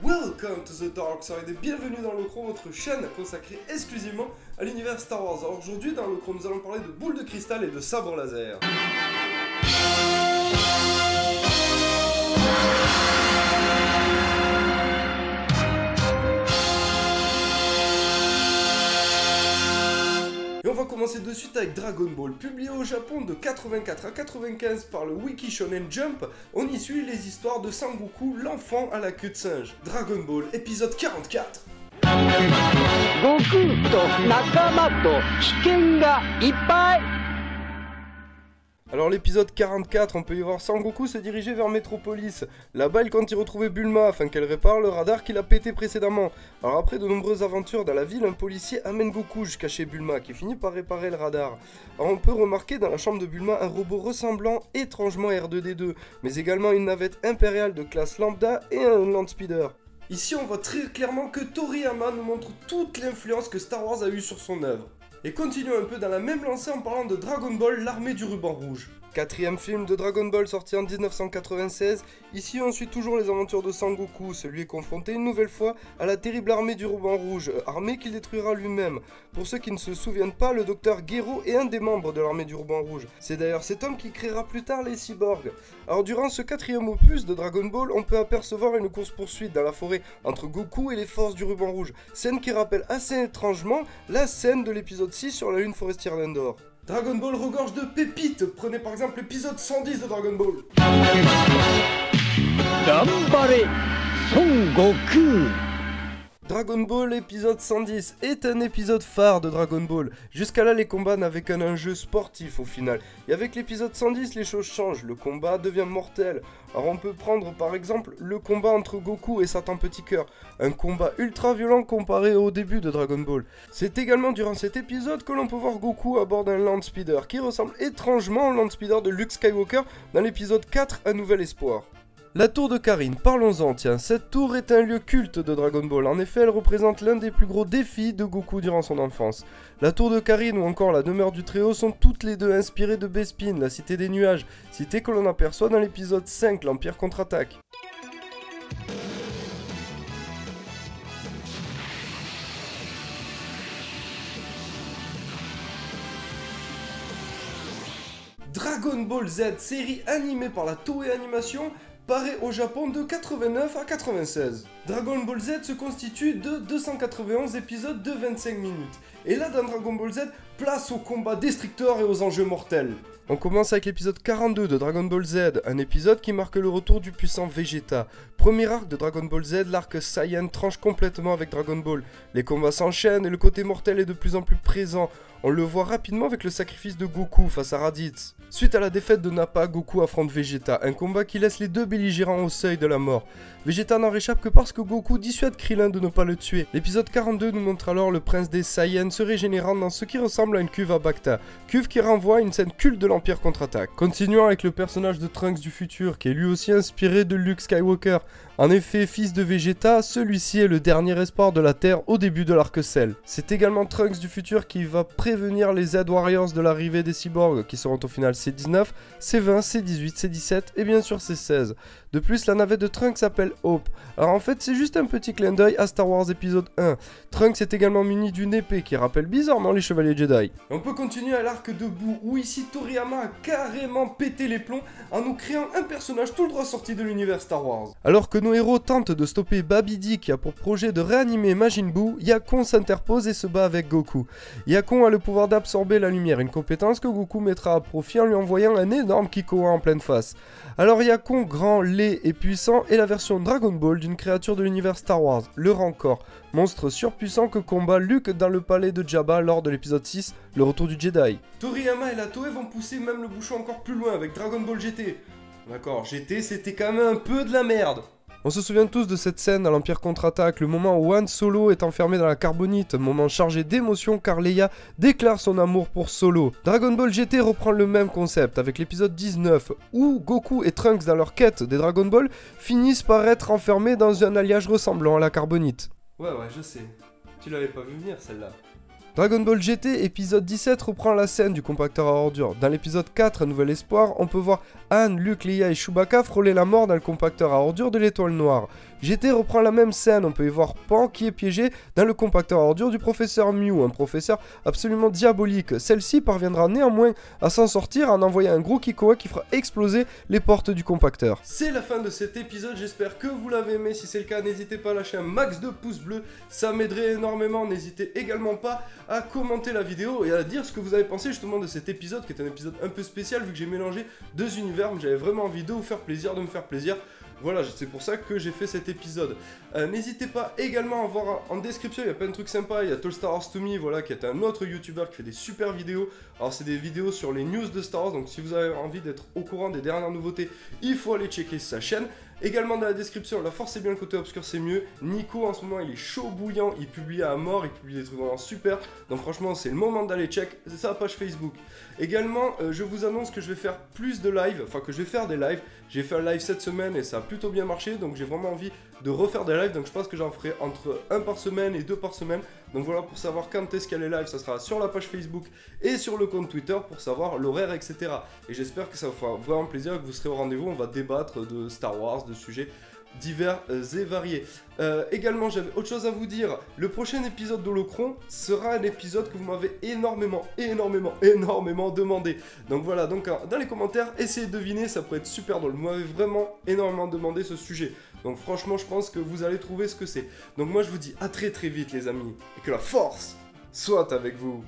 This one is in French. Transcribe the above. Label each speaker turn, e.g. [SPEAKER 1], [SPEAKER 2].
[SPEAKER 1] Welcome to the Dark Side et bienvenue dans l'Ocro, votre chaîne consacrée exclusivement à l'univers Star Wars. Alors aujourd'hui dans l'Ocro, nous allons parler de boules de cristal et de sabres laser. Et on va commencer de suite avec Dragon Ball. Publié au Japon de 84 à 95 par le Wiki Shonen Jump, on y suit les histoires de Sangoku, l'enfant à la queue de singe. Dragon Ball, épisode 44.
[SPEAKER 2] Goku to nakama to kiken ga ippai.
[SPEAKER 1] Alors l'épisode 44, on peut y voir Sangoku se diriger vers Metropolis. Là-bas, il compte y retrouver Bulma afin qu'elle répare le radar qu'il a pété précédemment. Alors après de nombreuses aventures dans la ville, un policier amène Goku jusqu'à chez Bulma qui finit par réparer le radar. Alors on peut remarquer dans la chambre de Bulma un robot ressemblant étrangement à R2-D2, mais également une navette impériale de classe lambda et un Landspeeder. Ici on voit très clairement que Toriyama nous montre toute l'influence que Star Wars a eue sur son œuvre. Et continuons un peu dans la même lancée en parlant de Dragon Ball, l'armée du ruban rouge. Quatrième film de Dragon Ball sorti en 1996, ici on suit toujours les aventures de Sangoku, celui est confronté une nouvelle fois à la terrible armée du ruban rouge, armée qu'il détruira lui-même. Pour ceux qui ne se souviennent pas, le docteur Gero est un des membres de l'armée du ruban rouge. C'est d'ailleurs cet homme qui créera plus tard les cyborgs. Alors durant ce quatrième opus de Dragon Ball, on peut apercevoir une course-poursuite dans la forêt entre Goku et les forces du ruban rouge, scène qui rappelle assez étrangement la scène de l'épisode 6 sur la lune forestière d'Endor. Dragon Ball regorge de pépites, prenez par exemple l'épisode 110 de Dragon Ball.
[SPEAKER 2] Ganbare Son Goku.
[SPEAKER 1] Dragon Ball épisode 110 est un épisode phare de Dragon Ball. Jusqu'à là, les combats n'avaient qu'un enjeu sportif au final. Et avec l'épisode 110, les choses changent, le combat devient mortel. Alors on peut prendre par exemple le combat entre Goku et Satan Petit Cœur. Un combat ultra violent comparé au début de Dragon Ball. C'est également durant cet épisode que l'on peut voir Goku à bord d'un Landspeeder qui ressemble étrangement au Landspeeder de Luke Skywalker dans l'épisode 4, Un Nouvel Espoir. La tour de Karine, parlons-en, tiens, cette tour est un lieu culte de Dragon Ball, en effet elle représente l'un des plus gros défis de Goku durant son enfance. La tour de Karine ou encore la demeure du Très-Haut sont toutes les deux inspirées de Bespin, la cité des nuages, cité que l'on aperçoit dans l'épisode 5, l'Empire contre-attaque. Dragon Ball Z, série animée par la Toei Animation, paraît au Japon de 89 à 96. Dragon Ball Z se constitue de 291 épisodes de 25 minutes. Et là dans Dragon Ball Z, place aux combats destructeurs et aux enjeux mortels. On commence avec l'épisode 42 de Dragon Ball Z, un épisode qui marque le retour du puissant Vegeta. Premier arc de Dragon Ball Z, l'arc Saiyan tranche complètement avec Dragon Ball. Les combats s'enchaînent et le côté mortel est de plus en plus présent. On le voit rapidement avec le sacrifice de Goku face à Raditz. Suite à la défaite de Nappa, Goku affronte Vegeta, un combat qui laisse les deux belligérants au seuil de la mort. Vegeta n'en réchappe que parce que Goku dissuade Krillin de ne pas le tuer. L'épisode 42 nous montre alors le prince des Saiyans se régénérant dans ce qui ressemble à une cuve à Bacta. Cuve qui renvoie à une scène culte de l'Empire contre-attaque. Continuons avec le personnage de Trunks du futur, qui est lui aussi inspiré de Luke Skywalker. En effet, fils de Vegeta, celui-ci est le dernier espoir de la Terre au début de l'arc Cell. C'est également Trunks du futur qui va prévenir les Z-Warriors de l'arrivée des cyborgs, qui seront au final C19, C20, C18, C17 et bien sûr C16. De plus, la navette de Trunks s'appelle Hope. Alors en fait, c'est juste un petit clin d'œil à Star Wars épisode 1. Trunks est également muni d'une épée qui rappelle bizarrement les Chevaliers Jedi. Et on peut continuer à l'arc de Boo, où ici Toriyama a carrément pété les plombs en nous créant un personnage tout droit sorti de l'univers Star Wars. Alors que nos héros tentent de stopper Babidi qui a pour projet de réanimer Majin Buu, Yakon s'interpose et se bat avec Goku. Yakon a le pouvoir d'absorber la lumière, une compétence que Goku mettra à profit en lui envoyant un énorme Kikoa en pleine face. Alors Yakon, grand, laid et puissant, est la version Dragon Ball d'une créature de l'univers Star Wars, le Rancor, monstre surpuissant que combat Luke dans le palais de Jabba lors de l'épisode 6, le retour du Jedi. Toriyama et la Toei vont pousser même le bouchon encore plus loin avec Dragon Ball GT. D'accord, GT c'était quand même un peu de la merde. On se souvient tous de cette scène à l'Empire contre-attaque, le moment où Han Solo est enfermé dans la carbonite, moment chargé d'émotion car Leia déclare son amour pour Solo. Dragon Ball GT reprend le même concept avec l'épisode 19, où Goku et Trunks dans leur quête des Dragon Ball finissent par être enfermés dans un alliage ressemblant à la carbonite. Ouais, je sais. Tu l'avais pas vu venir celle-là. Dragon Ball GT épisode 17 reprend la scène du compacteur à ordures. Dans l'épisode 4, Un Nouvel Espoir, on peut voir Anne, Luke, Leia et Chewbacca frôler la mort dans le compacteur à ordures de l'étoile noire. GT reprend la même scène, on peut y voir Pan qui est piégé dans le compacteur à ordures du professeur Mew, un professeur absolument diabolique. Celle-ci parviendra néanmoins à s'en sortir en envoyant un gros Kikoa qui fera exploser les portes du compacteur. C'est la fin de cet épisode, j'espère que vous l'avez aimé. Si c'est le cas, n'hésitez pas à lâcher un max de pouces bleus, ça m'aiderait énormément. N'hésitez également pas à commenter la vidéo et à dire ce que vous avez pensé justement de cet épisode qui est un épisode un peu spécial vu que j'ai mélangé deux univers, mais j'avais vraiment envie de vous faire plaisir, de me faire plaisir. Voilà, c'est pour ça que j'ai fait cet épisode. N'hésitez pas également à voir en description, il y a plein de trucs sympas. Il y a Tall Star Wars To Me, voilà, qui est un autre youtubeur qui fait des super vidéos. Alors c'est des vidéos sur les news de Star Wars, donc si vous avez envie d'être au courant des dernières nouveautés, il faut aller checker sa chaîne. Également dans la description, la force c'est bien, le côté obscur c'est mieux. Nico en ce moment il est chaud bouillant, il publie à mort, il publie des trucs vraiment super. Donc franchement c'est le moment d'aller check, c'est sa page Facebook. Également je vous annonce que je vais faire plus de live, enfin que je vais faire des lives. J'ai fait un live cette semaine et ça a plutôt bien marché, donc j'ai vraiment envie de refaire des lives. Donc je pense que j'en ferai entre 1 par semaine et 2 par semaine. Donc voilà, pour savoir quand est-ce qu'il y a les lives, ça sera sur la page Facebook et sur le compte Twitter pour savoir l'horaire, etc. Et j'espère que ça vous fera vraiment plaisir et que vous serez au rendez-vous. On va débattre de Star Wars, de sujets divers et variés. Également, j'avais autre chose à vous dire. Le prochain épisode d'Holocron sera un épisode que vous m'avez énormément demandé. Donc voilà, donc dans les commentaires, essayez de deviner, ça pourrait être super drôle. Vous m'avez vraiment énormément demandé ce sujet. Donc franchement, je pense que vous allez trouver ce que c'est. Donc moi, je vous dis à très vite les amis, et que la force soit avec vous.